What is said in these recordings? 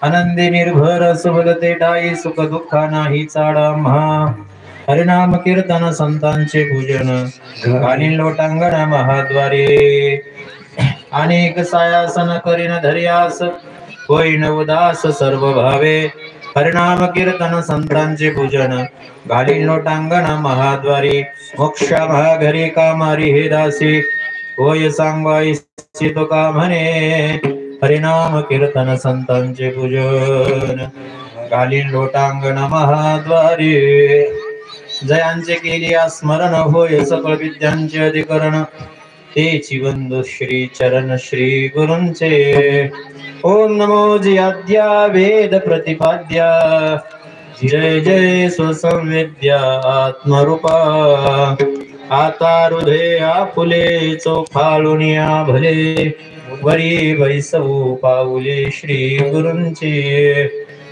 आनंदी निर्भर सुबलते ठाई सुख दुःख नाही चाडा म्हा हरिनाम कीर्तन संतांचे पूजन घालीन लोटांगण महाद्वारे अनेक सायासन करीन धर्यास होईन उदास सर्व भावे हरिनाम कीर्तन संतांचे पूजन घालीन लोटांगण महाद्वारे मोक्ष महाघरी कामारी हे दासी होय सांगवाई तुका म्हणे हरिनाम कीर्तन संतांचे पूजन घालीन लोटांगण महाद्वारे जयांचे केली स्मरण होय सकळ विद्यांचे अधिकरण तेची बंधु श्री चरण श्री गुरूंचे ओम नमो जियाद्या वेद प्रतिपाद्या जय जय सुसंवेद्या आत्मरूपा आता हृदय आपुले चोफाळुनिया भले वरी वैसवू पाऊले श्री गुरूंचे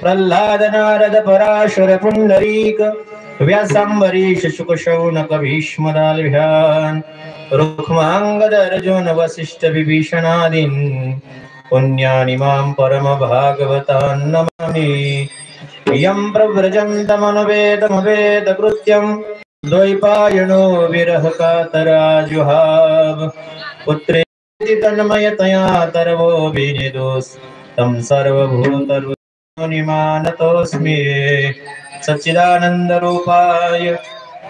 प्रल्हाद नारद पराशर पुंडरीक व्यासांबरीश शुक शौनक भीष्मदालभ्यान रुक्मांगद अर्जुन वसिष्ठ विभीषणादीन पुण्यानि मां परम भागवतान् नमामि यं प्रव्रजन्तमनुवेदमवेद कृत्यं द्वैपायनो विरह कातराजुहाव पुत्रेति तन्मयतया तरवो विनिदोस् तं सर्वभूतनिमानतोऽस्मि सच्चिदानंद रूपाय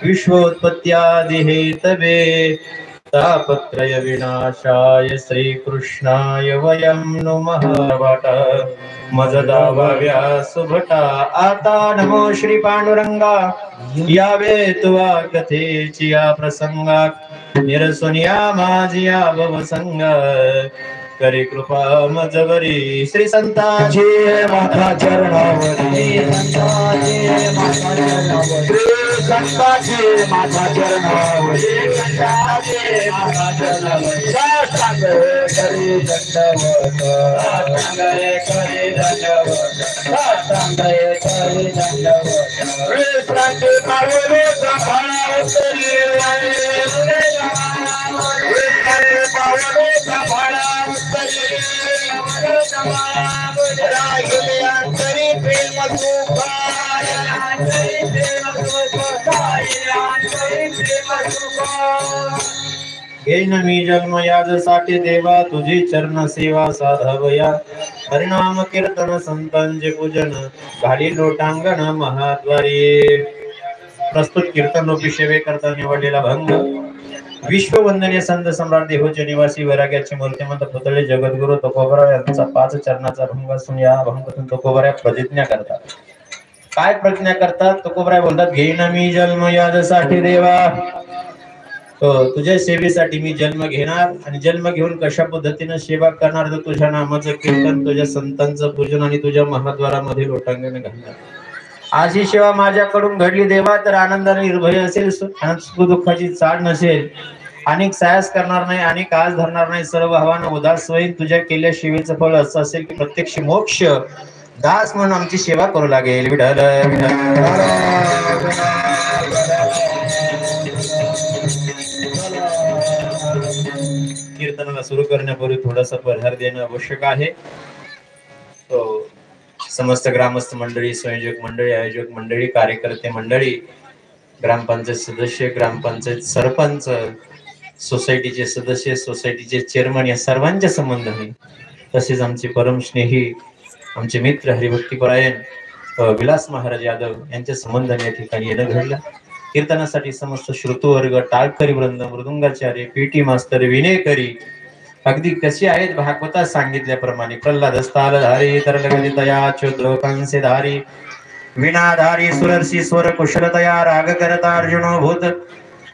विश्वोत्पत्त्यादिहेतवे तापत्रय विनाशाय श्रीकृष्णाय वयं नुमः वट मजदावा व्यासुभटा आता नमो श्री पांडुरंगा यावे तुवा कथेची या प्रसंगात निरसुनिया माझिया भवसंगा करे कृपा मजवरी श्री संतांचे माता चरणावरी संतांचे माता चरणावरी साष्टांग करे दंडवत करे दंडवत साष्टांग करे दंडवत प्रांते पावले संभाळावतरी पावले घेईन मी जन्म याजसाठी देवा तुझी चरण सेवा साधावया हरिनाम कीर्तन संतांचे पूजन घाली लोटांगण महाद्वारी प्रस्तुत कीर्तन रूपी सेवे करता निवडलेला भंग विश्ववंदनीय संत सम्राट देहूचे निवासी वैराग्याचे मूर्तिमंत पुतळे जगद्गुरु तुकोबराव यांचा 5 चरणाचा भंग असून या भंगातून तुकोबराव प्रतिज्ञा करतात. काय प्रतिज्ञा करतात? तुकोबराव बोलतात घेईन मी जन्म याजसाठी देवा तुझ्या सेवेसाठी मी जन्म घेणार आणि जन्म घेऊन कशा पद्धतीने सेवा करणार तर तुझ्या नामाचं कीर्तन तुझ्या संतांचं पूजन आणि तुझ्या महाद्वारामध्ये लोटांगण घालणार. आज ही सेवा माझ्याकडून घडली देवा तर आनंदाने निर्भय असेल सुख दुःखाची चाड नसेल अनेक सायास करणार नाही अनेक आज धरणार नाही सर्व भावानं उदास होईल तुझ्या केलेल्या सेवेचं फळ असं असेल की प्रत्यक्ष मोक्ष दास म्हणून आमची सेवा करू लागेल. विठ्ठल कीर्तनाला सुरू करण्यापूर्वी थोडासा परिहार देणं आवश्यक आहे. तो समस्त ग्रामस्थ मंडळी संयोजक मंडळी आयोजक मंडळी कार्यकर्ते मंडळी ग्रामपंचायत सदस्य ग्रामपंचायत सरपंच सोसायटीचे सदस्य सोसायटीचे चेअरमन या सर्वांच्या संबंध आहे. तसेच आमचे परम स्नेही आमचे मित्र हरिभक्तीपरायण विलास महाराज यादव यांच्या संबंधाने या ठिकाणी येणं घडलं. कीर्तनासाठी समस्त श्रोतृवर्ग टाळकरी वृंद मृदुंगाचार्य पीटी मास्तर विनेकरी अगदी कसे आहेत भागवतात सांगितल्याप्रमाणे प्रल्हाद स्थालधारी तरलगदितया चोद्लोकांसे धारी विनाधारी सुरर्षी स्वर कुशलतया राग करता अर्जुनो भूत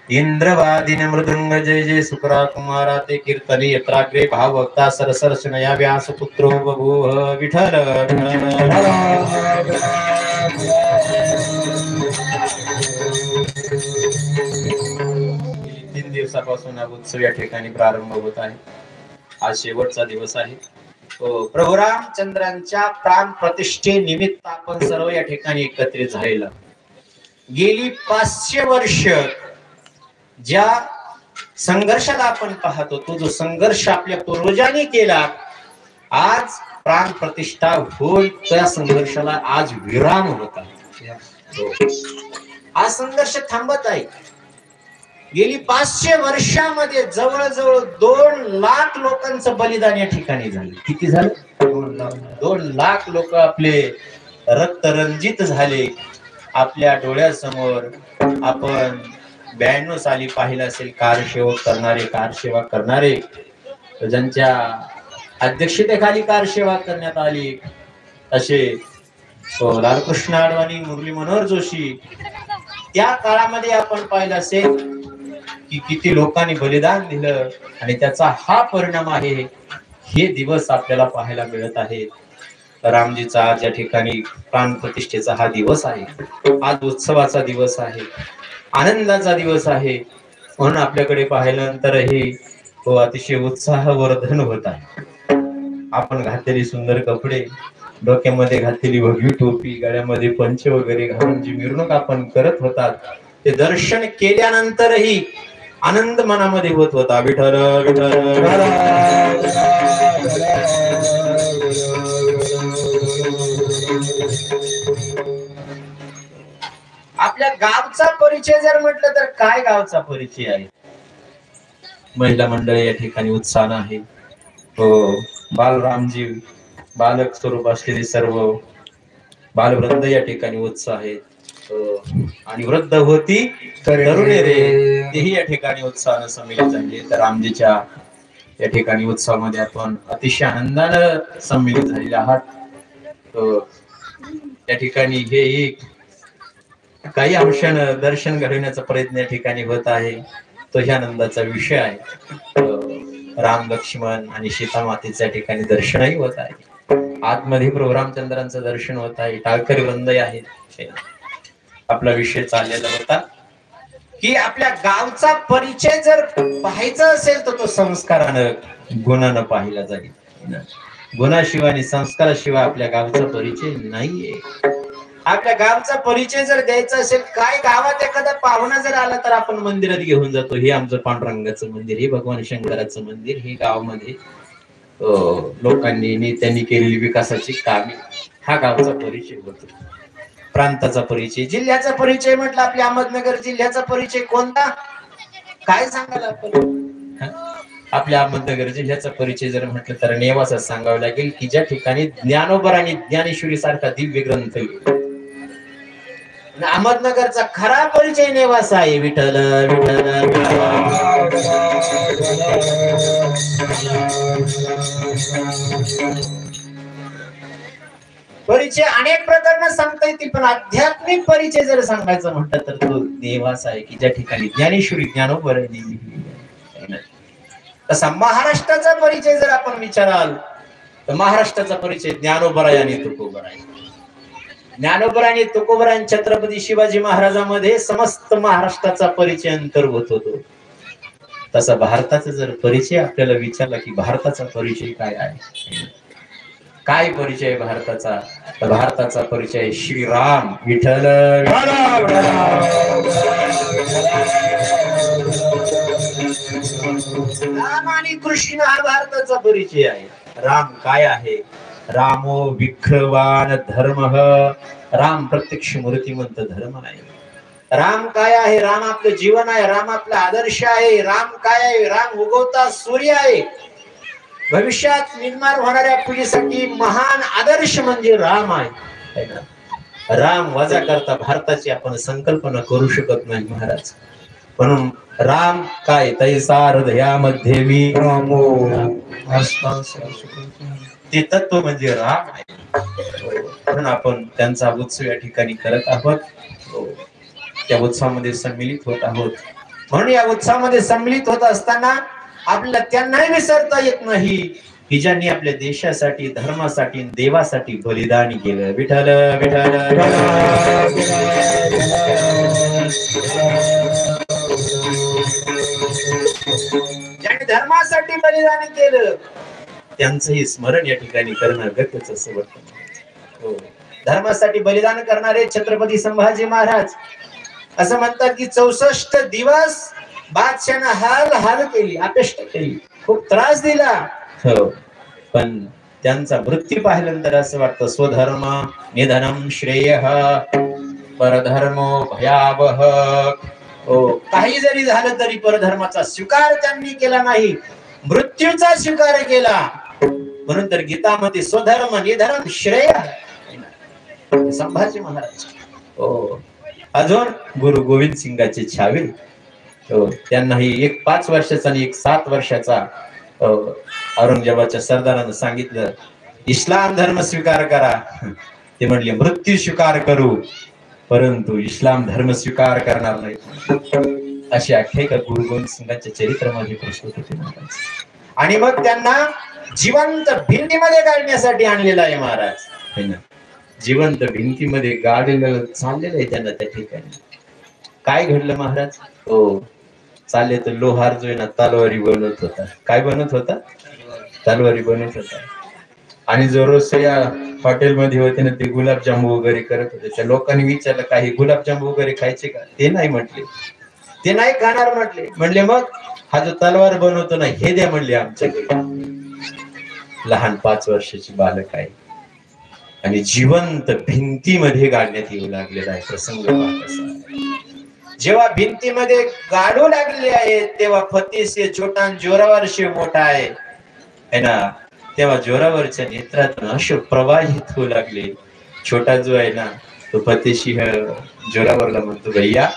इंद्रवादिन मृदुंग जय जय सुकरा कुमारा ते कीर्तनी यत्राग्रे भाववक्ता सरसर्शनया व्यास पुत्रो बभूव. विठ्ठल 3 दिवसापासून हा उत्सव या ठिकाणी प्रारंभ होत आहे. आज शेवटचा दिवस आहे. प्रभू रामचंद्रांच्या प्राण प्रतिष्ठे निमित्त आपण सर्व या ठिकाणी एकत्रित झालेला. गेली 500 वर्ष ज्या संघर्षाला आपण पाहतो तो जो संघर्ष आपल्या पूर्वजांनी केला आज प्राण प्रतिष्ठा होईल त्या संघर्षाला आज विराम होता. हा संघर्ष थांबत आहे. गेली 500 वर्षामध्ये जवळजवळ 2 लाख लोकांचं बलिदान या ठिकाणी झालं. किती झालं? 2 लाख लोक आपले रक्तरंजित झाले. आपल्या डोळ्यासमोर आपण 92 साली पाहिलं असेल कारसेवक करणारे, कारसेवा करणारे, ज्यांच्या अध्यक्षतेखाली कारसेवा करण्यात आली असे लालकृष्ण अडवाणी, मुरली मनोहर जोशी, त्या काळामध्ये आपण पाहिलं असेल की किती लोकांनी बलिदान दिलं आणि त्याचा हा परिणाम आहे. हे दिवस आपल्याला पाहायला मिळत आहेत. रामजीचा आज या ठिकाणी प्राण प्रतिष्ठेचा हा दिवस आहे. आज उत्सवाचा दिवस आहे, आनंदाचा दिवस आहे. म्हणून आपल्याकडे पाहिल्यानंतरही तो अतिशय उत्साहवर्धन होत आहे. आपण घातलेली सुंदर कपडे, डोक्यामध्ये घातलेली भगवी टोपी, गळ्यामध्ये पंच वगैरे घालून जी मिरवणूक आपण करत होतात, ते दर्शन केल्यानंतरही आनंद मनामध्ये होत होता. विठ्ठल विठ्ठल. आपल्या गावचा परिचय जर म्हटलं तर काय गावचा परिचय आहे? महिला मंडळ या ठिकाणी उत्साह आहे. हो, बालरामजी बालक स्वरूप असलेले सर्व बालवृंद या ठिकाणी उत्साह आहेत. आणि वृद्ध होती तरुणे रे, तेही या ठिकाणी उत्साहानं सम्मिलित झाले. तर रामजीच्या या ठिकाणी उत्सवामध्ये आपण अतिशय आनंदानं सम्मिलित झालेले आहात. या ठिकाणी हे एक काही अंशानं दर्शन घडवण्याचा प्रयत्न या ठिकाणी होत आहे. तो ह्या आनंदाचा विषय आहे. राम लक्ष्मण आणि सीता मातेच्या या ठिकाणी दर्शनही होत आहे. आतमध्ये प्रभू रामचंद्रांचं दर्शन होत आहे. टाळकरी वृंद आहेत. आपला विषय चाललेला होता की आपल्या गावचा परिचय जर पाहायचा असेल तर तो संस्कारानं, गुणानं पाहिला जाईल. गुणाशिवाय आणि संस्काराशिवाय आपल्या गावचा परिचय नाहीये. आपल्या गावचा परिचय जर द्यायचा असेल, काय गावात एखादा पाहुणा जर आला तर आपण मंदिरात घेऊन जातो. हे आमचं पांडुरंगाचं मंदिर, हे भगवान शंकराचं मंदिर, हे गावामध्ये लोकांनी नेत्यांनी केलेली विकासाची कामे, हा गावचा परिचय होतो. प्रांताचा परिचय, जिल्ह्याचा परिचय म्हटलं, आपल्या अहमदनगर जिल्ह्याचा परिचय कोणता? काय सांगाल आपण? आपल्या अहमदनगर जिल्ह्याचा परिचय जर म्हटलं तर नेवासा सांगावं लागेल की ज्या ठिकाणी ज्ञानोबा आणि ज्ञानेश्वरी सारखा दिव्य ग्रंथ. अहमदनगरचा खरा परिचय नेवासा आहे. विठ्ठल विठ्ठल. परिचय अनेक प्रकारने सांगता येतील, पण आध्यात्मिक परिचय जर सांगायचं म्हटलं तर तो नेवासा आहे की ज्या ठिकाणी ज्ञानेश्वरी ज्ञानोबा. तसा महाराष्ट्राचा परिचय जर आपण विचाराल तर महाराष्ट्राचा परिचय ज्ञानोबराय आणि तुकोबराय. ज्ञानोबराय आणि तुकोबराय छत्रपती शिवाजी महाराजांमध्ये समस्त महाराष्ट्राचा परिचय अंतर्भूत होतो. तसा भारताचा जर परिचय आपल्याला विचारला की भारताचा परिचय काय आहे, काय परिचय भारताचा, तर भारताचा परिचय श्रीराम. विठ्ठल. राम आणि कृष्ण हा भारताचा परिचय आहे. राम काय आहे? रामो विग्रहवान धर्म. राम प्रत्यक्ष मूर्तिमंत धर्म आहे. राम काय आहे? राम आपलं जीवन आहे. राम आपला आदर्श आहे. राम काय आहे? राम उगवता सूर्य आहे. भविष्यात निर्माण होणाऱ्या पिढीसाठी महान आदर्श म्हणजे राम आहे. राम वजा करता भारताची आपण संकल्पना करू शकत नाही महाराज. म्हणून राम काय? तैसा हृदयामध्ये मी रामो. ते तत्व म्हणजे राम आहे. म्हणून आपण त्यांचा उत्सव या ठिकाणी करत आहोत. त्या उत्सवामध्ये सम्मिलित होत आहोत. म्हणून या उत्सवामध्ये सम्मिलित होत असताना आपल्याला त्यांनाही विसरता येत नाही की ज्यांनी आपल्या देशासाठी, धर्मासाठी, देवासाठी बलिदान केलं. विठ्ठल विठ्ठल. ज्यांनी धर्मासाठी बलिदान केलं त्यांचंही स्मरण या ठिकाणी करणं गरजेचं असं वाटतं. धर्मासाठी बलिदान करणारे छत्रपती संभाजी महाराज असं म्हणतात की 64 दिवस बादशाहनं हाल हाल केली, अपेष्ट केली, खूप त्रास दिला. पण त्यांचा मृत्यू पाहिल्यानंतर असं वाटतं स्वधर्म निधनम श्रेय परधर्मो भयावह. हो, काही जरी झालं तरी परधर्माचा स्वीकार त्यांनी केला नाही, मृत्यूचा स्वीकार केला. म्हणून तर गीतामध्ये स्वधर्म निधनम श्रेय संभाजी महाराज. हो, अजून गुरु गोविंद सिंगाचे छावे. हो, त्यांनाही एक 5 वर्षाचा आणि एक 7 वर्षाचा औरंगजेबाच्या सरदारानं सांगितलं इस्लाम धर्म स्वीकार करा. ते म्हणले मृत्यू स्वीकार करू परंतु इस्लाम धर्म स्वीकार करणार नाही. अशी आख्यायिका गुरु गोविंद सिंगाच्या चरित्रामध्ये प्रस्तुत होते महाराज. आणि मग त्यांना जिवंत भिंतीमध्ये गाडण्यासाठी आणलेला आहे महाराज. जिवंत भिंतीमध्ये गाडलेलं चाललेलं आहे त्यांना त्या ठिकाणी. काय घडलं महाराज? हो, चालले तर लोहार जो आहे ना तलवारी बनवत होता. काय बनत होता? तलवारी बनवत होता. आणि जो रोसया हॉटेलमध्ये होते ना ते गुलाबजामू वगैरे करत होते. त्या लोकांनी विचारलं काही गुलाबजामू वगैरे खायचे का? ते नाही म्हटले, ते नाही खाणार म्हटले. म्हणले मग हा जो तलवार बनवतो ना हे द्या म्हणले आमच्याकडे. लहान 5 वर्षाची बालक आहे आणि जिवंत भिंतीमध्ये गाडण्यात येऊ लागलेला आहे प्रसंग. जेव्हा भिंतीमध्ये गाडू लागले आहे तेव्हा फतेसे छोटा जोरावर शिव मोठा आहे ना. तेव्हा जोरावरच्या नेत्रातून अश्रू प्रवाहित होऊ लागले. छोटा जो आहे ना तो फतेशी जोरावरला म्हणतो भैया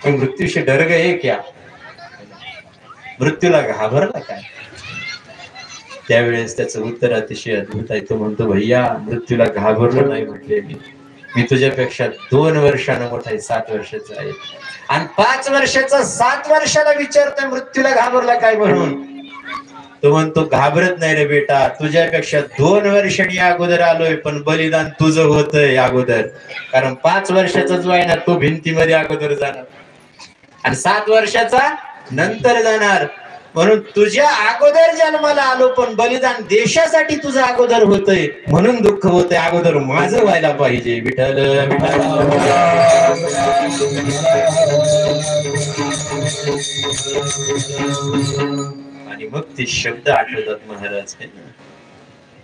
तू मृत्यूशी डर गए क्या? मृत्यूला घाबरला काय? त्यावेळेस त्याचं उत्तर अतिशय अद्भुत आहे. तो म्हणतो भैया मृत्यूला घाबरलो नाही म्हटले मी तुझ्यापेक्षा 2 वर्षानं मोठा आहे, 7 वर्षाचा आहे. आणि 5 वर्षाचा 7 वर्षाला विचारतोय मृत्यूला घाबरला काय म्हणून. तो म्हणतो घाबरत नाही रे बेटा, तुझ्यापेक्षा 2 वर्षांनी अगोदर आलोय पण बलिदान तुझं होतंय अगोदर. कारण 5 वर्षाचा जो आहे ना तो भिंतीमध्ये अगोदर जाणार आणि 7 वर्षाचा नंतर जाणार. म्हणून तुझ्या अगोदर जन्माला आलो पण बलिदान देशासाठी तुझं अगोदर होतंय म्हणून दुःख होतंय. अगोदर माझं व्हायला पाहिजे. विठ्ठल आणि मग ते शब्द आठवतात महाराज.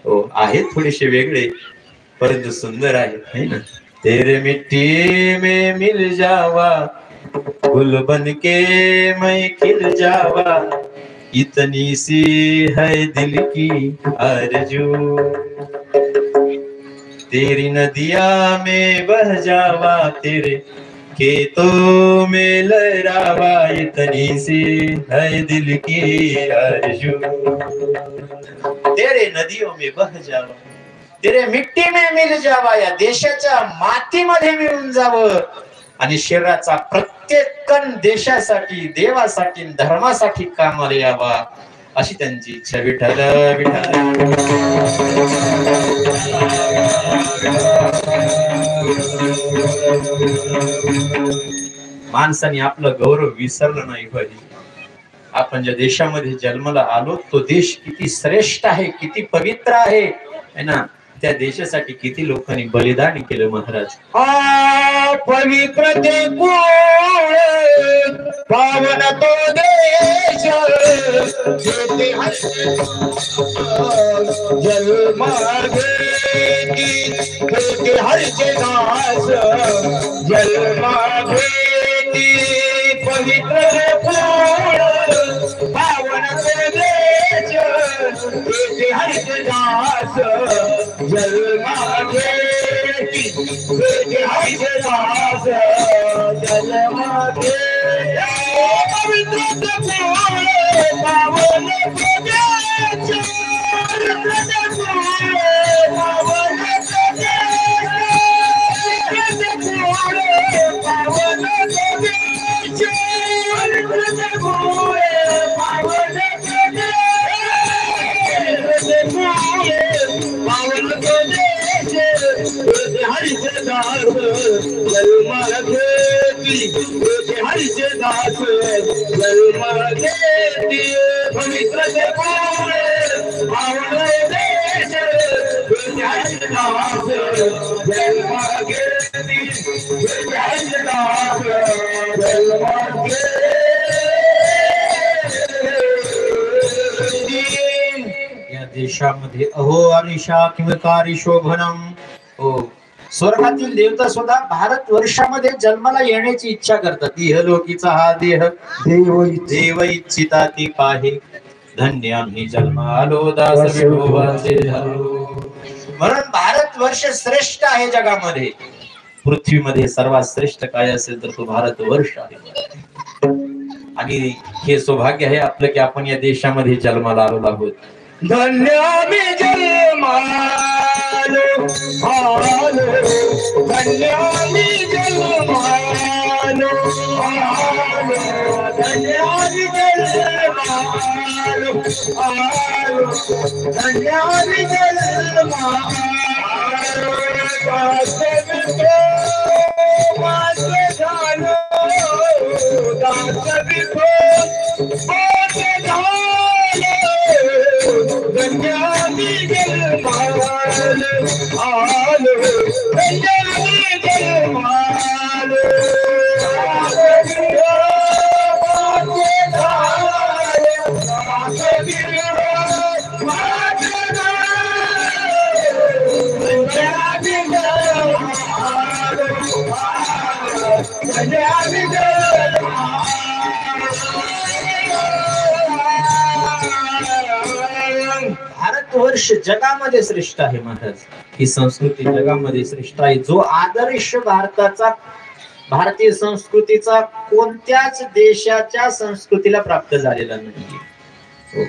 हो, आहेत थोडेसे वेगळे परंतु सुंदर आहे ना. तेरे मिट्टी में मिल जावा गुल बन के मैं खिल जावा इतनी सी है दिल की आरज़ू तेरी नदिया में बह जावा तेरे खेतों में लहरावा इतनी सी है दिल की आरज़ू तेरे नदियों में बह जावा तेरे मिट्टी में मिल जावा. या देशाच्या मातीमध्ये मिळून जावं आणि शरीराचा प्रत्येक कण देशासाठी देवासाठी धर्मासाठी कामाला यावा अशी त्यांची इच्छा. विठ्ठल विठ्ठल. माणसाने आपलं गौरव विसरलं नाही पाहिजे. आपण ज्या देशामध्ये जन्माला आलो तो देश किती श्रेष्ठ आहे, किती पवित्र आहे ना. त्या देशासाठी किती लोकांनी बलिदान केलं महाराज. पवित्र ते पावन तो देश जल मार्गे हर के दास जल मार्गे पवित्र पावन तो देश हर के दास जल मार्गे हर दास जल मार्गे पवित्र पावन प्रदेश पावन या देशामध्ये जगामध्ये अहो अरिषा किमकारी शोभनम. हो, स्वर्गातील देवता सुद्धा भारत वर्षामध्ये जन्माला येण्याची इच्छा करतात. इहलोकीचा हा देह देव इच्छिता ती पाहे, धन्य आम्ही जन्म आलो दास विठोबाचे झालो. म्हणून भारत वर्ष श्रेष्ठ आहे जगामध्ये. पृथ्वीमध्ये सर्वात श्रेष्ठ काय असेल तर तो भारत वर्ष आहे. आणि हे सौभाग्य आहे आपलं की आपण या देशामध्ये जन्माला आलो आहोत. धन्य आम्ही जन्मालो आलो, धन्य आम्ही जन्मालो आलो, धन्य आम्ही जन्मालो आलो, धन्य आम्ही जन्मालो. भारतवर्ष जगामध्ये श्रेष्ठ आहे महाराज. ही संस्कृती जगामध्ये श्रेष्ठ आहे. जो आदर्श भारताचा, भारतीय संस्कृतीचा कोणत्याच देशाच्या संस्कृतीला प्राप्त झालेला नाही.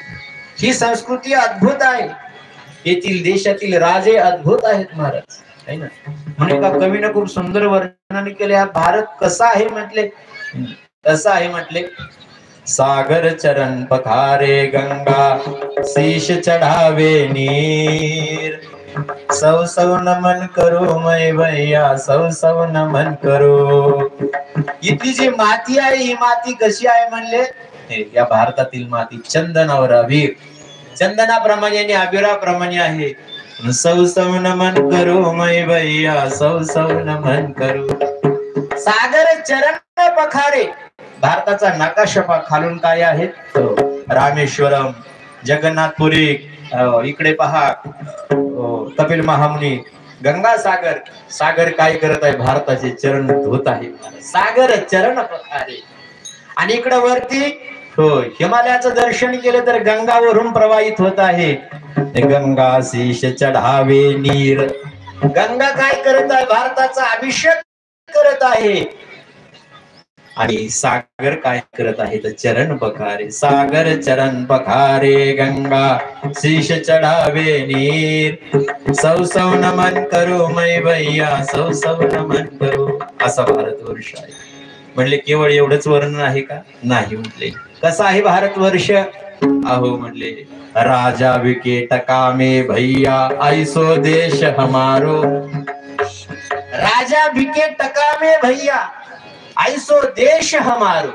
ही संस्कृती अद्भुत आहे. येथील देशातील राजे अद्भुत आहेत महाराज, है ना. म्हणे का कवीनं खूप सुंदर वर्णन केले. भारत कसा आहे म्हटले, कसा आहे म्हटले. सागर चरण पखारे गंगा, शीश चढ़ावे नीर, सौ सौ नमन करो मै भैया, सौ सौ नमन करो. इथली जी माती आहे ही माती कशी आहे म्हणले. या भारतातील माती चंदनावर अबीर, चंदनाप्रमाणे आणि अबीराप्रमाणे आहे. सौ सौ नमन करो मै भैया, सौ सौ नमन करो. सागर चरण पखारे, भारताचा नकाशा खालून काय आहे. रामेश्वरम, जगन्नाथपुरी, इकडे पहा कपिल महामुनी, गंगा सागर. सागर काय करत आहे, भारताचे चरण धुत आहे. सागर चरण पखारे. आणि इकडे वरती हो हिमालयाचं दर्शन केलं तर गंगावरून प्रवाहित होत आहे. गंगा शीश चढावे नीर. गंगा काय करत आहे, भारताचा अभिषेक करत आहे. आणि सागर काय करत आहे तर चरण पखारे. सागर चरण पखारे गंगा, शीश चढ़ावे नीर, सौ सौ नमन करो मै भैया, सौ सौ नमन करो. असा भारतवर्ष आहे. म्हणले केवळ एवढंच वर्णन आहे का, नाही. म्हटले कसा आहे भारतवर्ष. अहो म्हणले राजा विकेट कामे भैया, ऐसो देश हमारो. राजा विकेट कामे भैया, ऐसो देश हमारो.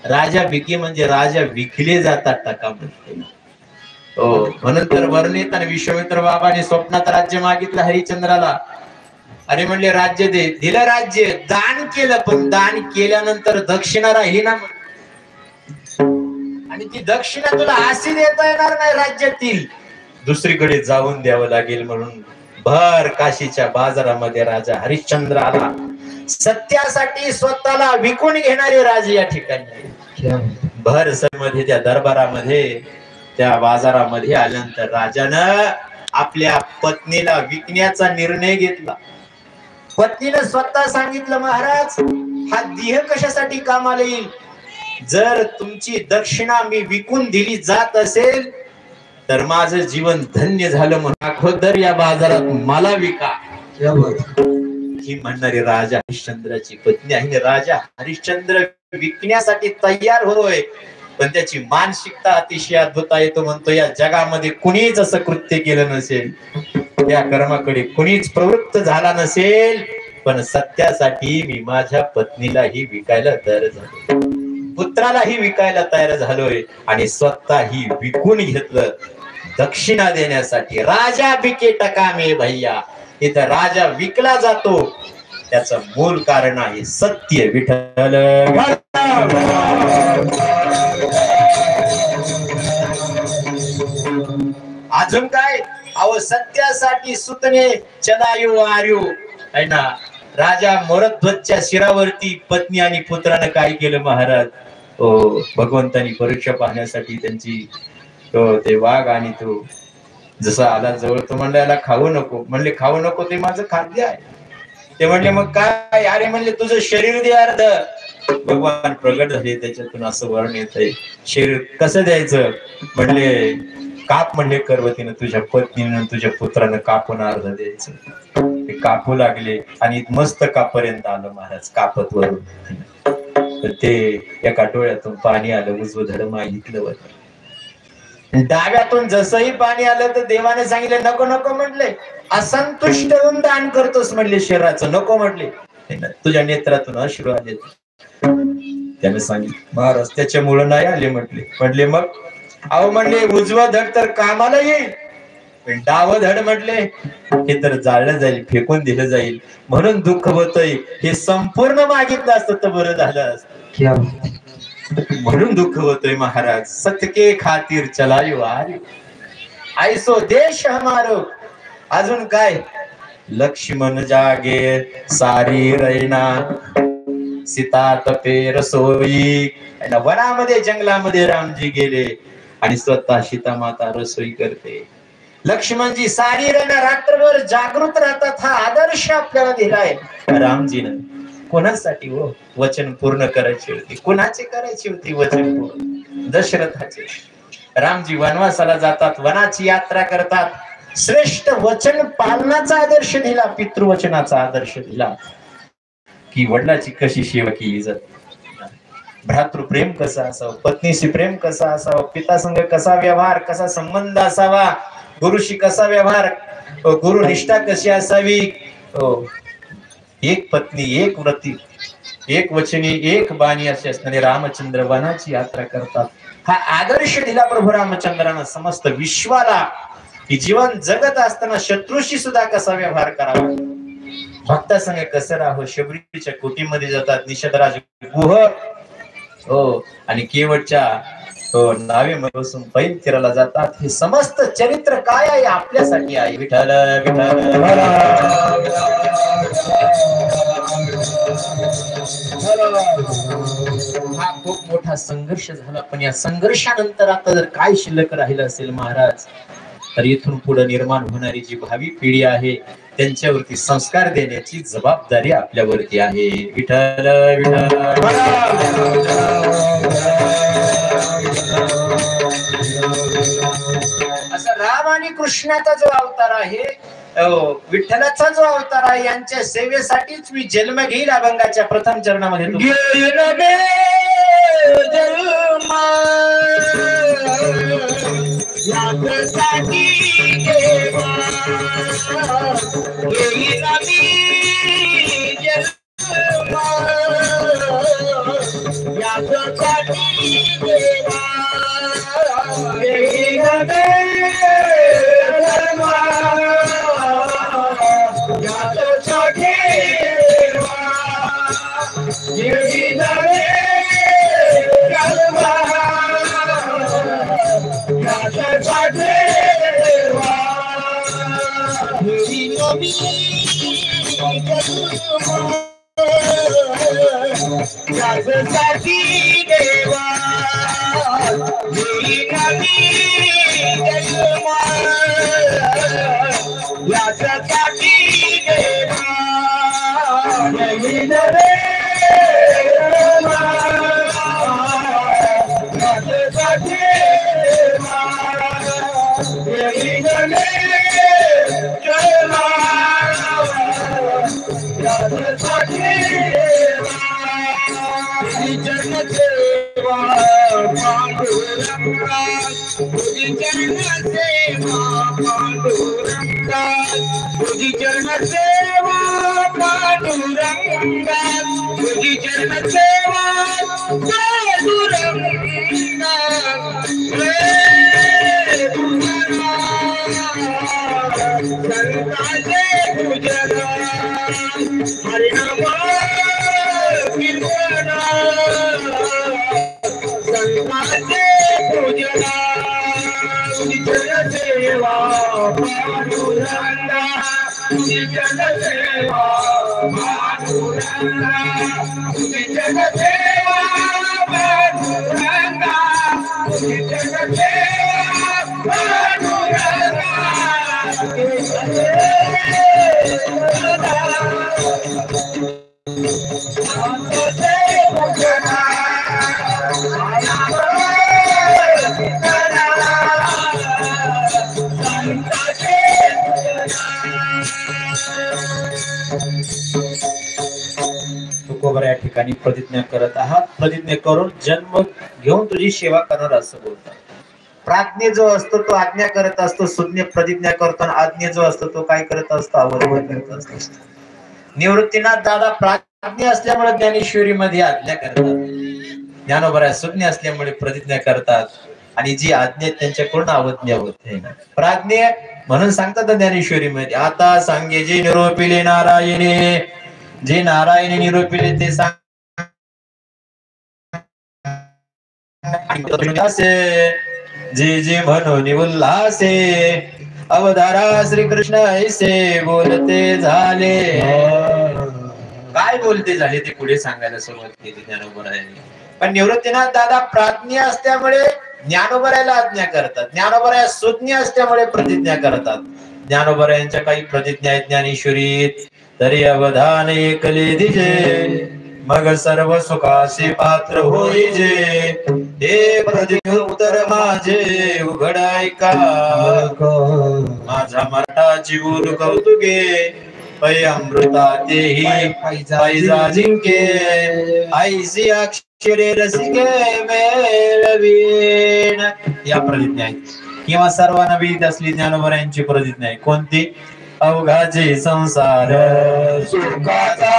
राजा विके म्हणजे राजा विकले जातात टकामध्ये. हो, म्हणून तर वर्णित आणि विश्वामित्र बाबांनी स्वप्नात राज्य मागितलं हरिश्चंद्राला. अरे म्हणले राज्य दे. दिलं राज्य, दान केलं. पण दान केल्यानंतर दक्षिणा राहिली ना. आणि ती दक्षिणा तुला अशी देता येणार नाही राज्यातील, दुसरीकडे जाऊन द्यावं लागेल. म्हणून भर काशीच्या बाजारामध्ये राजा हरिश्चंद्र आला. सत्यासाठी स्वतःला विकून घेणारे राजे या ठिकाणी. भर मध्ये त्या दरबारामध्ये, त्या बाजारामध्ये आल्यानंतर राजानं आपल्या पत्नीला विकण्याचा निर्णय घेतला. पत्नीनं स्वतः सांगितलं, महाराज हा देह कशासाठी कामाला येईल. जर तुमची दक्षिणा मी विकून दिली जात असेल तर माझं जीवन धन्य झालं. म्हणून अगोदर या बाजारात मला विका. ही म्हणणारी राजा हरिश्चंद्राची पत्नी आहे. राजा हरिश्चंद्र विकण्यासाठी तयार होतोय, पण त्याची मानसिकता अतिशय अद्भुत आहे. तो म्हणतो या जगामध्ये कुणीच असं कृत्य केलं नसेल, त्या कर्माकडे कुणीच प्रवृत्त झाला नसेल, पण सत्यासाठी मी माझ्या पत्नीलाही विकायला तयार झालो, पुत्रालाही विकायला तयार झालोय आणि स्वतःही विकून घेतलं दक्षिणा देण्यासाठी. राजा विके टकामे भैया. इथं राजा विकला जातो, त्याचं मूल कारण आहे सत्य. विठ्ठल अजून काय अहो सत्यासाठी सुतने चलायू आर्यू है ना. राजा मोरध्वजच्या शिरावरती पत्नी आणि पुत्रानं काय केलं महाराज. भगवंतानी परीक्षा पाहण्यासाठी त्यांची ते वाघ आणि तो जसा आला जवळ तो म्हणला याला खाऊ नको. म्हणले खाऊ नको ते माझं खाद्य आहे. ते म्हणले मग काय. अरे म्हणले तुझं शरीर दे अर्ध. भगवान प्रगट झाले त्याच्यातून असं वर्ण येतंय. शरीर कसं द्यायचं. म्हणले काप. म्हणले कर्वतीनं तुझ्या पत्नीनं तुझ्या पुत्रानं कापून अर्ध द्यायचं. ते कापू लागले आणि मस्त कापर्यंत आलं महाराज कापत वरून. तर ते एका डोळ्यातून पाणी आलं. उजवं धड मागितलं वर. डाव्यातून जसंही पाणी आलं तर देवाने सांगितलं नको नको. म्हटले असंतुष्ट होऊन दान करतोस म्हणले शरीराचं. नको म्हटले तुझ्या नेत्रातून अश्रू आले. त्याने सांगितलं महाराज त्याच्यामुळे नाही आले म्हटले. म्हटले मग. अहो म्हणले उजवं धड तर कामाला येईल पण डावं धड म्हटले हे तर जाळलं जाईल फेकून दिलं जाईल म्हणून दुःख होतंय. हे संपूर्ण मागितलं असतं तर बरं झालं असतं. म्हणून दुःख होतोय महाराज. सतके खातीर चलायो आर्य ऐसो देश हमारो. अजून काय. लक्ष्मण जागे सारी रैना सीता तपे रसोई. वनामध्ये जंगलामध्ये रामजी गेले आणि स्वतः सीता माता रसोई करते. लक्ष्मणजी सारी रैना रात्रभर जागृत राहतात. हा आदर्श आपल्याला दिलाय रामजीनं. कोणासाठी हो वचन पूर्ण करायची होती. कोणाचे करायची होती वचन पूर्ण. दशरथाचे. रामजी वनवासाला जातात. वनाची यात्रा करतात. श्रेष्ठ वचन पालनाचा आदर्श दिला. पितृवचनाचा आदर्श दिला की वडिलाची कशी सेवा केली जाते. भ्रातृप्रेम कसं असावं. पत्नीशी प्रेम कसं असावं. पिता संग कसा व्यवहार कसा संबंध असावा. गुरुशी कसा व्यवहार. गुरुनिष्ठा कशी असावी. एक पत्नी एक व्रती एक वचनी एक बाणी अशी असणारे रामचंद्र वनाची यात्रा करतात. हा आदर्श दिला प्रभू रामचंद्रानं समस्त विश्वाला की जीवन जगत असताना शत्रूशी सुद्धा कसा व्यवहार करावा. भक्तासंग कसं राहावं. शबरीच्या कुटीमध्ये जातात. निषदराज गुह आणि केवटच्या नावेमध्ये बसून पैल फिरायला जातात. हे समस्त चरित्र काय आहे आपल्यासाठी आहे. विठ्ठल विठ्ठल. हा खूप मोठा संघर्ष झाला पण या संघर्षानंतर आता जर काय शिल्लक राहिलं असेल महाराज तर इथून पुढे निर्माण होणारी जी भावी पिढी आहे त्यांच्यावरती संस्कार देण्याची जबाबदारी आपल्यावरती आहे. विठ्ठल विठ्ठल. असा राम आणि कृष्णाचा जो अवतार आहे विठ्ठलाचा जो अवतार आहे यांच्या सेवेसाठीच मी जन्म घेईल. अभंगाच्या प्रथम चरणामध्ये पूजना देवा पांडुरंगा तुझी जगदेवा पांडुरंगा तुझी जगदेवा पांडुरंगा तुकोबर या ठिकाणी प्रतिज्ञा करत आहात. प्रतिज्ञा करून जन्म घेऊन तुझी सेवा करणार असं बोलतात. प्राज्ञ जो असतो तो आज्ञा करत असतो, सुज्ञ प्रतिज्ञा करतो, आणि आज्ञ जो असतो तो काय करत असतो, अवलंबन करत असतो. निवृत्तीनाथ दादा प्राज्ञ असल्यामुळे ज्ञानेश्वरी मध्ये आज्ञा करतात, ज्ञानोबा सुज्ञ असल्यामुळे प्रतिज्ञा करतात, आणि जी आज्ञा त्यांच्याकडून अवज्ञा होते. प्राज्ञ म्हणून सांगतात ज्ञानेश्वरी मध्ये, आता सांगे जे निरोपिले नारायणे, जे नारायणे निरोपिले ते सांग जे जे म्हणून उल्हासे, अवधारा श्रीकृष्ण ऐसे बोलते झाले. काय बोलते झाले ते पुढे सांगायला सुरुवात केली ज्ञानोबरायांनी. पण निवृत्तीनाथ दादा प्राज्ञ असल्यामुळे ज्ञानोबरायाला आज्ञा करतात, ज्ञानोबराया सुज्ञ असल्यामुळे प्रतिज्ञा करतात. ज्ञानोबरायांच्या काही प्रतिज्ञा आहेत ज्ञानेश्वरीत. तरी अवधान एकले दिजे, मग सर्व सुखाचे पात्र होईजे. हे प्रतिज्ञ उत्तर माझे उघड ऐका, माझा मराठाची बोल कौतुके, पै अमृता तेही पैजा जिंके, ऐसी अक्षरे रसिके मेळवीन. या प्रतिज्ञा आहेत. किंवा सर्वांना विदित असली ज्ञानोबरायांची प्रतिज्ञा आहे. कोणती? अवघाचे संसार सुखाचा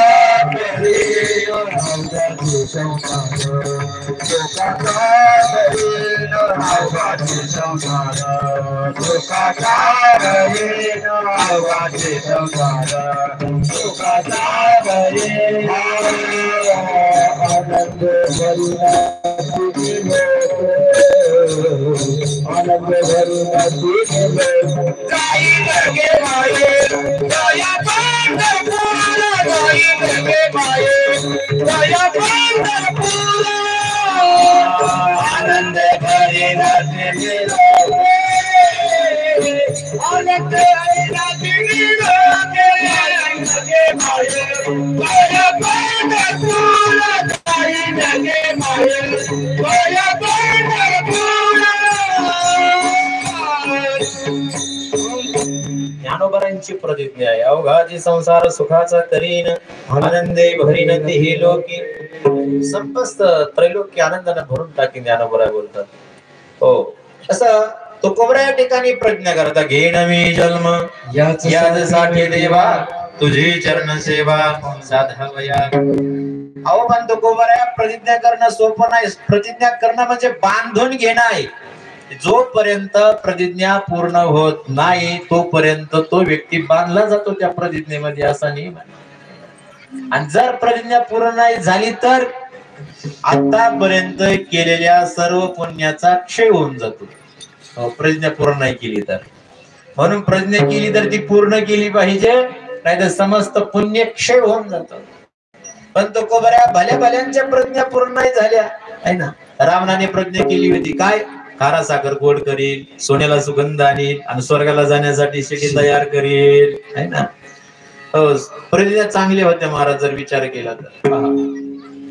करील, अवघाचे संसार सुखाचा करील, अवघाचे संसार सुखाचा करील, अवघाचे संसार सुखाचा करील. आनंद भरून आनंद भरून जाईल गे माये, दया पंढरपूर जाईल गे माये, दया पंढरपूर. आनंद भरील आनंद भरील गे माये, दया पंढरपूर जाईल गे माये, दया पंढरपूर. ज्ञानोबरायांची प्रतिज्ञा आहे. अवघाचे संसार सुखाचा करीन, आनंदे भरीन हे लोकी. संपस्त त्रैलोक्य आनंदाने भरून टाकी ज्ञानोबराय बोलतात. हो, असं तुकोबरा या ठिकाणी प्रतिज्ञा करता, घेण मी जन्म यासाठी देवा, तुझी चरण सेवा साधावया. अहो पण तुकोबरा प्रतिज्ञा करणं सोपं नाही. प्रतिज्ञा करणं म्हणजे बांधून घेणं आहे. जोपर्यंत प्रतिज्ञा पूर्ण होत नाही तोपर्यंत तो व्यक्ती बांधला जातो त्या प्रतिज्ञेमध्ये, असा नियम आहे. आणि जर प्रतिज्ञा पूर्ण नाही झाली तर आतापर्यंत केलेल्या सर्व पुण्याचा क्षय होऊन जातो. प्रतिज्ञा पूर्ण नाही केली तर. म्हणून प्रतिज्ञा केली तर ती पूर्ण केली पाहिजे, नाहीतर समस्त पुण्य क्षय होऊन जात. पण तुकोबरा भल्या भल्यांच्या प्रतिज्ञा पूर्ण नाही झाल्या आहे ना. रावणाने प्रतिज्ञा केली होती काय, खारा साखर गोड करील, सोन्याला सुगंध आणील, आणि स्वर्गाला जाण्यासाठी शिडी तयार करील है ना. हो, प्रतिज्ञा चांगल्या होत्या महाराज जर विचार केला तर.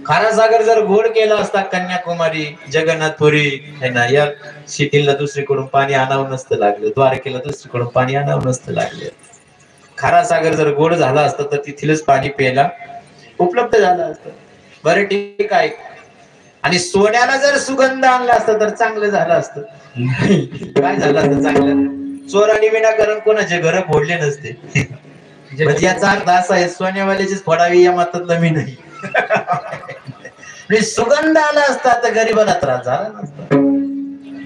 खारा सागर जर गोड केला असता कन्याकुमारी जगन्नाथपुरी है ना, या शिटीला दुसरीकडून पाणी आणावं नसतं लागलं, द्वारकेला दुसरीकडून पाणी आणावं नसतं लागलं. खारा सागर जर गोड झाला असता तर तिथेच पाणी प्यायला उपलब्ध झालं असतं. बरं ठीक आहे. आणि सोन्याला जर सुगंध आणला असता तर चांगलं झालं असतं. काय झालं असतं चांगलं, चोर आणि विनाकारण कोणाचे घर फोडले नसते. याचा अर्थ असा आहे, सोन्यावाल्याचीच फोडावी या मतातलं मी नाही. सुगंध आला असता तर गरीबाला त्रास झाला नसता.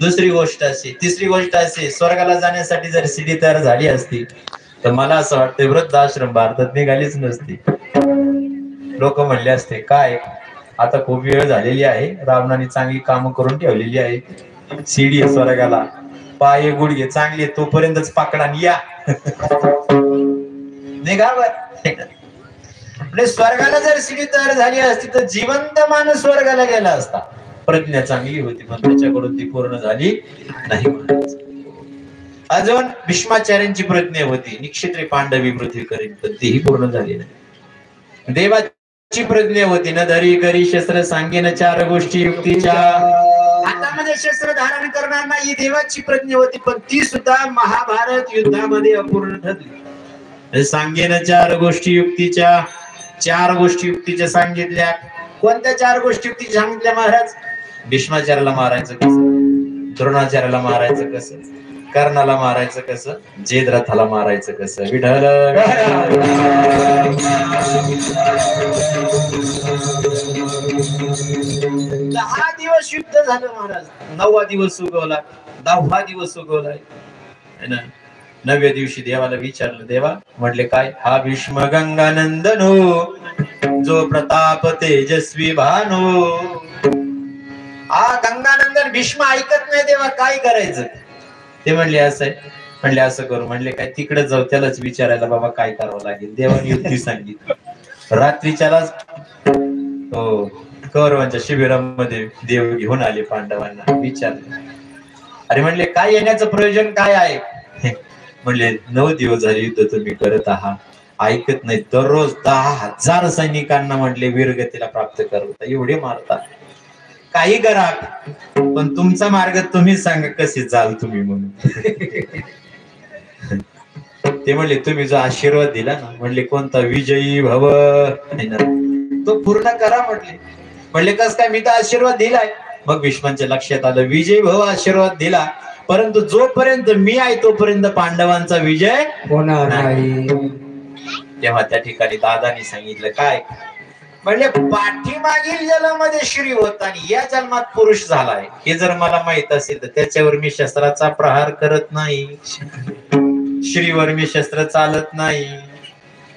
दुसरी गोष्ट अशी, तिसरी गोष्ट अशी, स्वर्गाला जाण्यासाठी जर सिडी तयार झाली असती तर मला असं वाटतं वृद्धाश्रम भारतात निघालीच नसती. लोक म्हणले असते काय आता खूप वेळ झालेली आहे, रावणाने चांगली कामं करून ठेवलेली आहे, शिडी आहे स्वर्गाला, पाय गुडघे चांगले तोपर्यंतच पाकडा या. निघावर. म्हणजे स्वर्गाला जर स्त्री तयार झाली असती तर जिवंत माणूस स्वर्गाला गेला असता. प्रज्ञा चांगली होती पण त्याच्याकडून ती पूर्ण झाली नाही. अजून भीष्माचार्यांची प्रज्ञा होती, निक्षत्रे पांडवी पृथ्वी करीन, पण तीही पूर्ण झाली नाही. देवाची प्रज्ञा होती, न धरी करी शस्त्र सांगेन चार गोष्टी युक्तीच्या. हातामध्ये शस्त्र धारण करणार नाही देवाची प्रज्ञा होती, पण ती सुद्धा महाभारत युद्धामध्ये अपूर्ण ठरली. सांगेन चार गोष्टी युक्तीच्या. चार गोष्टी युक्तीच्या सांगितल्या. कोणत्या चार गोष्टी युक्तीच्या सांगितल्या महाराज? भीष्माचार्याला मारायचं कसं, द्रोणाचार्याला मारायचं कसं, कर्णाला मारायचं कसं, जयद्रथाला मारायचं कसं. विठ्ठल 10 दिवस युद्ध झालं महाराज. 9वा दिवस उगवला, 10वा दिवस उगवलाय. 9व्या दिवशी देवाला विचारलं. देवा म्हटले काय? हा भीष्म गंगानंदनो, जो प्रताप तेजस्वी भानो. हा गंगानंदन भीष्म ऐकत नाही देवा, काय करायचं? ते म्हणले असं आहे. म्हणले असं करू. म्हणले काय? तिकडे जाऊ त्यालाच विचारायला बाबा काय करावं लागेल. देवाने युक्ती सांगितली. रात्रीच्यालाच हो कौरवांच्या शिबिरामध्ये देव घेऊन आले पांडवांना. विचारले अरे म्हणले काय येण्याचं प्रयोजन काय आहे? म्हणले 9 दिवस झाले युद्ध तुम्ही करत आहात, ऐकत नाही. दररोज 10,000 सैनिकांना म्हणले वीरगतीला प्राप्त करता, एवढे मारता. काही करा पण तुमचा मार्ग तुम्ही सांगा कसे जाल तुम्ही म्हणून. ते म्हणले तुम्ही जो आशीर्वाद दिला ना, म्हणले कोणता? विजयी भव, तो पूर्ण करा म्हटले. म्हणले कस काय? मी तर आशीर्वाद दिलाय. मग भीष्मांच्या लक्षात आलं विजयी भव आशीर्वाद दिला, परंतु जोपर्यंत मी आहे तोपर्यंत पांडवांचा विजय होणार नाही. तेव्हा त्या ठिकाणी दादानी सांगितलं काय? म्हणजे पाठीमागील जन्मामध्ये श्री होता आणि या जन्मात पुरुष झालाय हे जर मला माहित असेल तर त्याच्यावर मी शस्त्राचा प्रहार करत नाही. श्रीवर मी शस्त्र चालत नाही.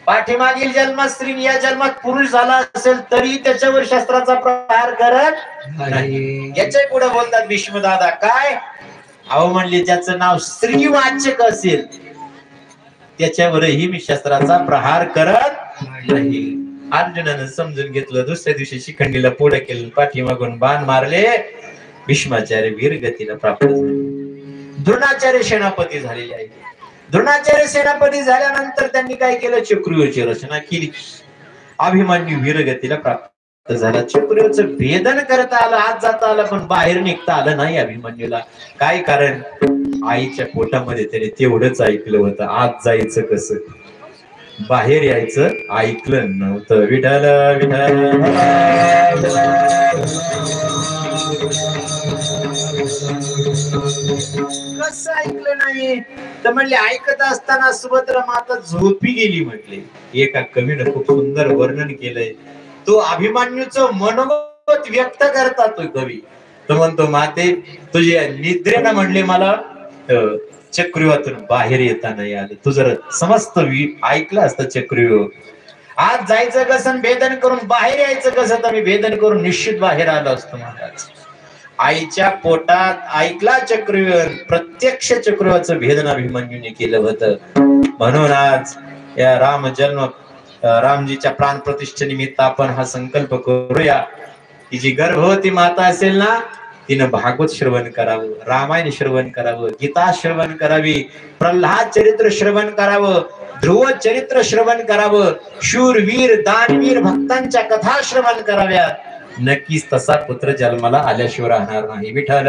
पाठीमागील जन्मात स्त्री, या जन्मात पुरुष झाला असेल तरी त्याच्यावर शस्त्राचा प्रहार करत नाही. याच्या पुढे बोलतात भीष्म दादा काय? अहो म्हणले ज्याचं नाव स्त्रीवाचक असेल त्याच्यावरही मी शस्त्राचा प्रहार करत नाही. अर्जुनानं समजून घेतलं. दुसऱ्या दिवशी शिखंडीला पुढे केलं, पाठीमागून बाण मारले. भीष्माचार्य वीरगतीला प्राप्त झाले. द्रोणाचार्य सेनापती झालेले आहेत. द्रोणाचार्य सेनापती झाल्यानंतर त्यांनी काय केलं? चक्रुव्यूहाची रचना केली. अभिमन्यू वीरगतीला प्राप्त झाला. चक्रुव्यूहाचं भेदन करता आलं, आत जाता आलं, पण बाहेर निघता आलं नाही अभिमन्यूला. काय कारण? आईच्या पोटामध्ये त्याने तेवढंच ऐकलं होतं, आत जायचं कसं, बाहेर यायचं ऐकलं नव्हतं. विठ्ठल विठ्ठल कसं ऐकलं नाही? तर म्हणले ऐकत असताना सुभद्रा माता झोपी गेली. म्हटले एका कवीनं खूप सुंदर वर्णन केलंय. तो अभिमन्यूचं मनोगत व्यक्त करतात तो कवी. तो म्हणतो माते तुझ्या निद्रेनं म्हणले मला चक्रीवातून बाहेर येता नाही आलं. तू जर समस्त ऐकलं असतं चक्रीव्यूह, आज जायचं कसं, भेदन करून बाहेर यायचं कसं, तर मी भेदन करून निश्चित बाहेर आलो असतो महाराज. आईच्या पोटात ऐकला चक्रीव्यूह, प्रत्यक्ष चक्रीव्यूहाचं भेदन अभिमन्यूने केलं होतं. म्हणून आज या रामजीच्या प्राण प्रतिष्ठेनिमित्त आपण हा संकल्प करूया की जी गर्भवती माता असेल ना तिनं भागवत श्रवण करावं, रामायण श्रवण करावं, गीता श्रवण करावी, प्रल्हाद चरित्र श्रवण करावं, ध्रुव चरित्र श्रवण करावं, शूरवीर दानवीर भक्तांच्या कथा श्रवण कराव्या. नक्कीच तसा पुत्र जन्माला आल्याशिवाय राहणार नाही. विठ्ठल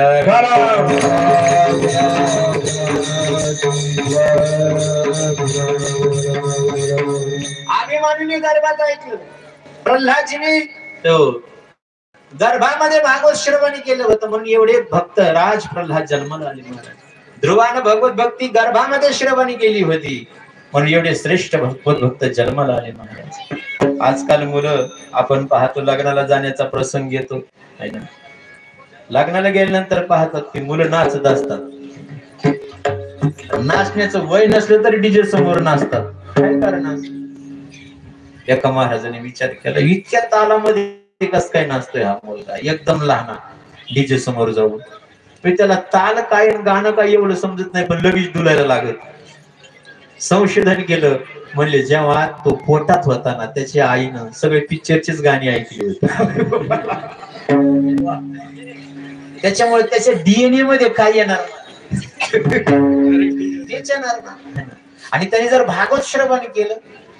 अभिमन्यूने गर्भात ऐकलं, प्रल्हादजीने गर्भामध्ये भागवत श्रवण केलं होतं, म्हणून एवढे भक्त राज प्रल्हाद जन्माला आले महाराज. ध्रुवानं भगवत भक्ती गर्भामध्ये श्रवण केली होती, म्हणून एवढे श्रेष्ठ भक्त जन्माला आले महाराज. आजकाल मुलं आपण पाहतो लग्नाला जाण्याचा प्रसंग येतो, लग्नाला गेल्यानंतर पाहतात की मुलं नाचत असतात. नाचण्याचं वय नसलं तरी डीजे समोर नाचतात. काय कारण असतं? एका महाराजाने विचार केला, इतक्या तालामध्ये कस काय नाचतोय हा मुलगा, एकदम लहान, डीजे समोर जाऊन. त्याला ताल काय गाणं काय एवढं समजत नाही, पण लगेच डुलायला लागत. संशोधन केलं, म्हणले जेव्हा तो पोटात होता ना त्याच्या आईनं सगळे पिक्चरचीच गाणी ऐकली होती. त्याच्यामुळे त्याच्या डीएनए मध्ये काय येणार तेच येणार ना. आणि त्याने जर भागवत श्रवण केलं,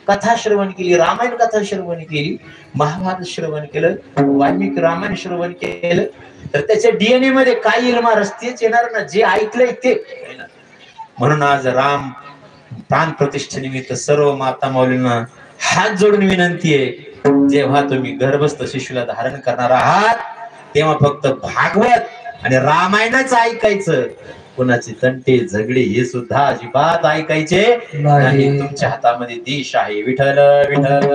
कथा श्रवण केली, रामायण कथा श्रवण केली, महाभारत श्रवण केलं, वाल्मिकी रामायण श्रवण केलं, तर त्याच्या डीएनए मध्ये काय येईल महाराज तेच येणार ना, जे ऐकलंय ते. म्हणून आज राम प्राण प्रतिष्ठेनिमित्त सर्व माता माऊलींना हात जोडून विनंती आहे, जेव्हा तुम्ही गर्भस्थ शिशुला धारण करणार आहात तेव्हा फक्त भागवत आणि रामायणच ऐकायचं. कुणाचे तंटे झगडे हे सुद्धा अजिबात ऐकायचे नाही. तुमच्या हातामध्ये देश आहे. विठ्ठल विठ्ठल.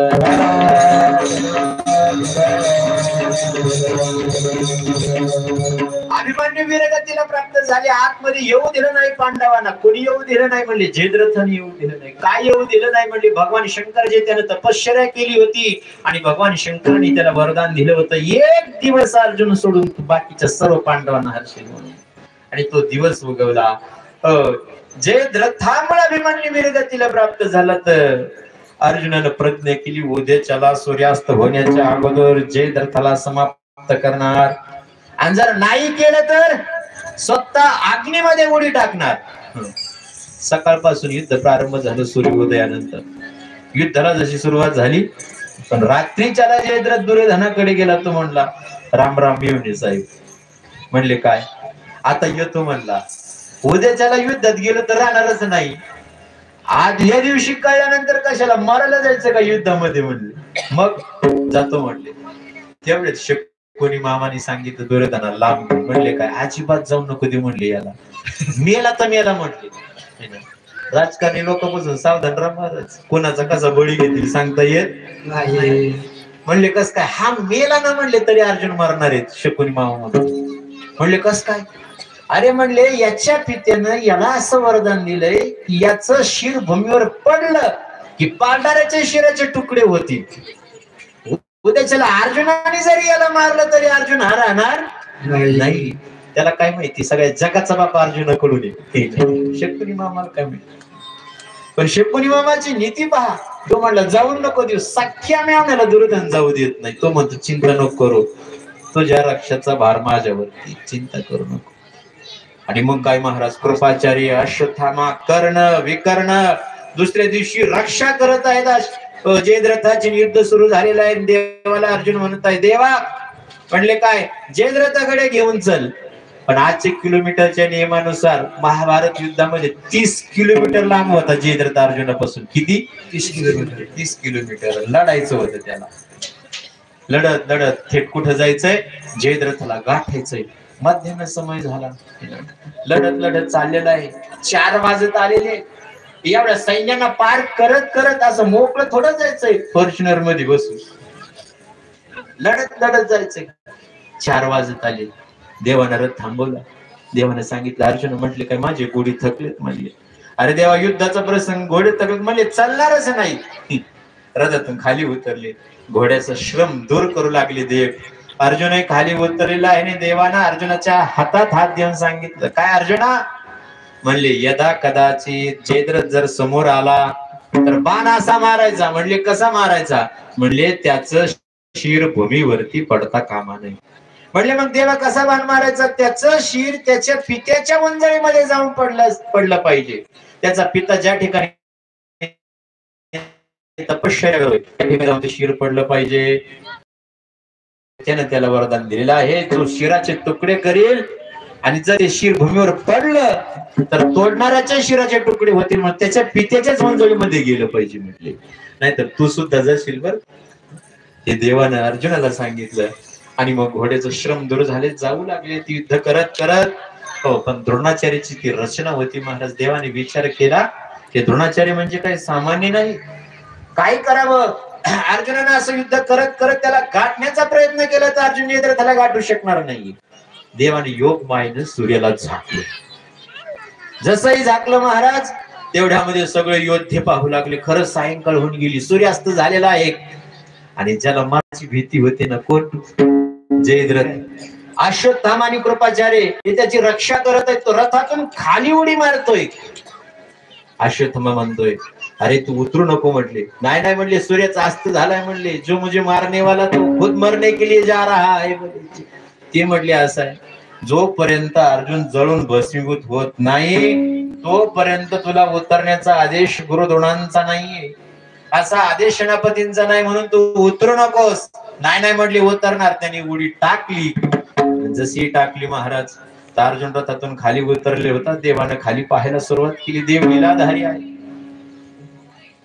अभिमन्यू वीरगतीला प्राप्त झाले, आतमध्ये येऊ दिलं नाही पांडवांना, कोणी येऊ दिलं नाही म्हणले, जयद्रथाने येऊ दिलं नाही. काय येऊ दिलं नाही म्हणले, भगवान शंकर जे त्यानं तपश्चर्या केली होती आणि भगवान शंकरांनी त्याला वरदान दिलं होतं, एक दिवस अर्जुन सोडून बाकीच्या सर्व पांडवांना हर्षेल म्हणून. आणि तो दिवस उगवला. जयद्रथामुळे अभिमन्यू वीरगतीला प्राप्त झाला. तर अर्जुनानं प्रतिज्ञा केली, उद्याच्याला सूर्यास्त होण्याच्या अगोदर जयद्रथाला समाप्त करणार, आणि जर नाही केलं तर स्वतः अग्नीमध्ये उडी टाकणार. सकाळपासून युद्ध प्रारंभ झालं सूर्योदयानंतर. युद्धाला जशी सुरुवात झाली, पण रात्रीच्याला जयद्रथ दुर्योधनाकडे गेला. तो म्हणला, राम राम येऊन साहेब. म्हणले काय, आता येतो म्हणला. उद्याच्याला युद्धात गेलो तर राहणारच नाही. आदल्या दिवशी कळल्यानंतर कशाला मारायला जायचं का युद्धामध्ये म्हणले, मग जातो म्हणले. तेवढेच कोणी मामाने सांगितलं दुर्योधनाला लांब. म्हणले काय, अजिबात जाऊ नको दे म्हणले, याला मेला तर मेला म्हणले. राजकारणी लोक बसून सावधान राहणारच, कोणाचा कसा बळी घेतील सांगता येत नाही. म्हणले कस काय, हा मेला ना म्हणले तरी अर्जुन मारणार आहेत शकुनी मामा. म्हणले कस काय, अरे म्हणले याच्या पित्यानं याला असं वरदान दिलंय की याचं शिर भूमीवर पडलं की पांढऱ्याच्या शिराचे तुकडे होतील. उद्याच्याला अर्जुनाने जरी याला मारलं तरी अर्जुन हा राहणार नाही. त्याला काय माहिती, सगळ्या जगाचा बाप अर्जुनाकडून आहे. शकुनी मामाला काय माहिती. पण शकुनी मामाची नीती पहा. तो म्हणला जाऊन नको देऊ, सख्या मेवण्याला दुर्योधन जाऊ देत नाही. तो म्हणतो चिंता नको करू, तुझ्या रक्षाचा भार माझ्यावरती, चिंता करू नको. आणि मग काय महाराज कृपाचार्य, अश्वत्थामा, कर्ण, विकर्ण दुसऱ्या दिवशी रक्षा करत आहेत. जयद्रथाचे युद्ध सुरू झालेलं आहे. देवाला अर्जुन म्हणत आहे, देवा म्हणले काय, जयद्रथाकडे घेऊन चल. पण 800 किलोमीटरच्या नियमानुसार महाभारत युद्धामध्ये 30 किलोमीटर लांब होता जयद्रथ अर्जुनापासून. किती? 30 किलोमीटर. 30 किलोमीटर लढायचं होतं त्याला. लढत लढत थेट कुठं जायचंय, जयद्रथाला गाठायचंय. मध्यान्ह समय झाला. लढत लढत चाललेला आहे. 4 वाजत आलेले. एवढ्या सैन्यांना पार करत करत असं मोकळं थोडं जायचंय, फॉर्च्युनर मध्ये बसून लढत लढत जायचंय. 4 वाजत आले. देवानं रथ थांबवला. देवानं सांगितलं, अर्जुन म्हटले काय माझे घोडे थकलेत म्हणले. अरे देवा युद्धाचा प्रसंग, घोडे थकलेत म्हणले, चालणारच नाही. रथातून खाली उतरले. घोड्याचा श्रम दूर करू लागले देव. अर्जुन खाली उतरलेला आहे आणि देवानं अर्जुनाच्या हातात हात देऊन सांगितलं, काय अर्जुना म्हणले, यदा कदाचित जयद्रथ जर समोर आला तर बाण असा मारायचा. म्हणले कसा मारायचा, म्हणले त्याचं शिर भूमीवरती पडता कामा नये. म्हणले मग देवा कसा बाण मारायचा, त्याचं शिर त्याच्या पित्याच्या वंजळीमध्ये जाऊन पडलं पाहिजे. त्याचा पिता ज्या ठिकाणी तपश्चर्या करतोय त्या ठिकाणी जाऊन ते शिर पडलं पाहिजे. त्यानं त्याला वरदान दिलेलं आहे, जो शिराचे तुकडे करेल आणि जर ते शिर भूमीवर पडलं तर तोडणाऱ्याच्या शिराचे तुकडे होतील. मग त्याच्या पित्याच्याच वंजळीमध्ये गेलं पाहिजे म्हटले, नाहीतर तू सुद्धा जाशील बर. हे देवानं अर्जुनाला सांगितलं. आणि मग घोड्याचं श्रम दूर झाले, जाऊ लागले ती युद्ध करत करत. हो, पण द्रोणाचार्याची ती रचना होती महाराज. देवाने विचार केला की द्रोणाचार्य म्हणजे काही सामान्य नाही. काय करावं, अर्जुनानं असं युद्ध करत करत त्याला गाठण्याचा प्रयत्न केला तर अर्जुन जयद्रथाला गाठू शकणार नाही. देवाने योग मायेनं सूर्याला झाकलं. जसंही झाकलं महाराज, तेवढ्यामध्ये सगळे योद्धे पाहू लागले. खरंच सायंकाळ होऊन गेली, सूर्यास्त झालेला आहे. आणि ज्याला मरणाची भीती होते ना, कोण, जयद्रथ. अश्वत्थामा आणि कृपाचार्य हे त्याची रक्षा करत आहेत. तो रथातून खाली उडी मारतोय. अश्वत्थामा म्हणतोय, अरे तू उतरू नको म्हटले. नाही नाही म्हणले, सूर्याचा अस्त झालाय म्हणले, जो मुझे मारने वाला तो खुद मरने के लिए जा रहा है. ते म्हटले असं आहे, जोपर्यंत अर्जुन जळून भस्मीभूत होत नाही तोपर्यंत तुला उतरण्याचा आदेश गुरुद्रोणांचा नाहीये, असा आदेश सेनापतींचा नाही, म्हणून तू उतरू नकोस. नाही नाही म्हटली उतरणार. त्यांनी उडी टाकली. जशी टाकली महाराज, तर अर्जुन रथातून खाली उतरले होता. देवानं खाली पाहायला सुरुवात केली. देव लीलाधारी आहे.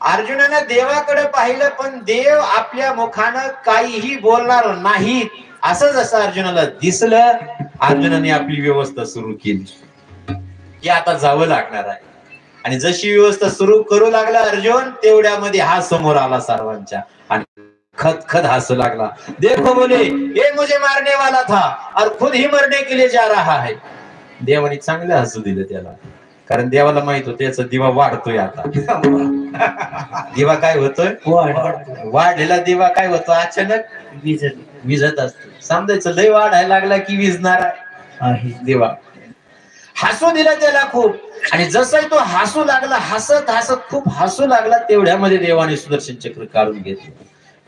अर्जुनानं देवाकडे पाहिलं, पण देव आपल्या मुखानं काहीही बोलणार नाही. असं जसं अर्जुनाला दिसलं, अर्जुनाने आपली व्यवस्था सुरू केली की आता जावं लागणार आहे. आणि जशी व्यवस्था सुरू करू लागला अर्जुन, तेवढ्यामध्ये हा समोर आला सर्वांच्या आणि खदखद हसू लागला. देखो बोले, ये मुझे मारने वाला था और खुद ही मरने के लिए जा रहा है. देवाने चांगलं हसू दिलं त्याला, कारण देवाला माहित होतं याचा दिवा वाढतोय. आता दिवा काय होतोय? वाढलेला दिवा काय होतो? अचानक विझत असतो. समजायचं लय वाढायला लागला की विझणार आहे दिवा. हसू दिला त्याला खूप. आणि जसं तो हसू लागला, हसत हसत खूप हसू लागला, तेवढ्यामध्ये देवाने सुदर्शन चक्र काढून घेतलं,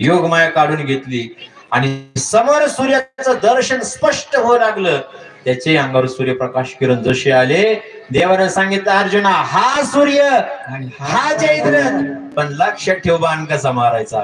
योगमाया काढून घेतली आणि समोर सूर्याचं दर्शन स्पष्ट होऊ लागलं. त्याचे अंगावर सूर्यप्रकाश किरण जसे आले, देवाने सांगितलं, अर्जुना हा सूर्य आणि हा चैत्र, पण लक्षात ठेव बाण कसा मारायचा.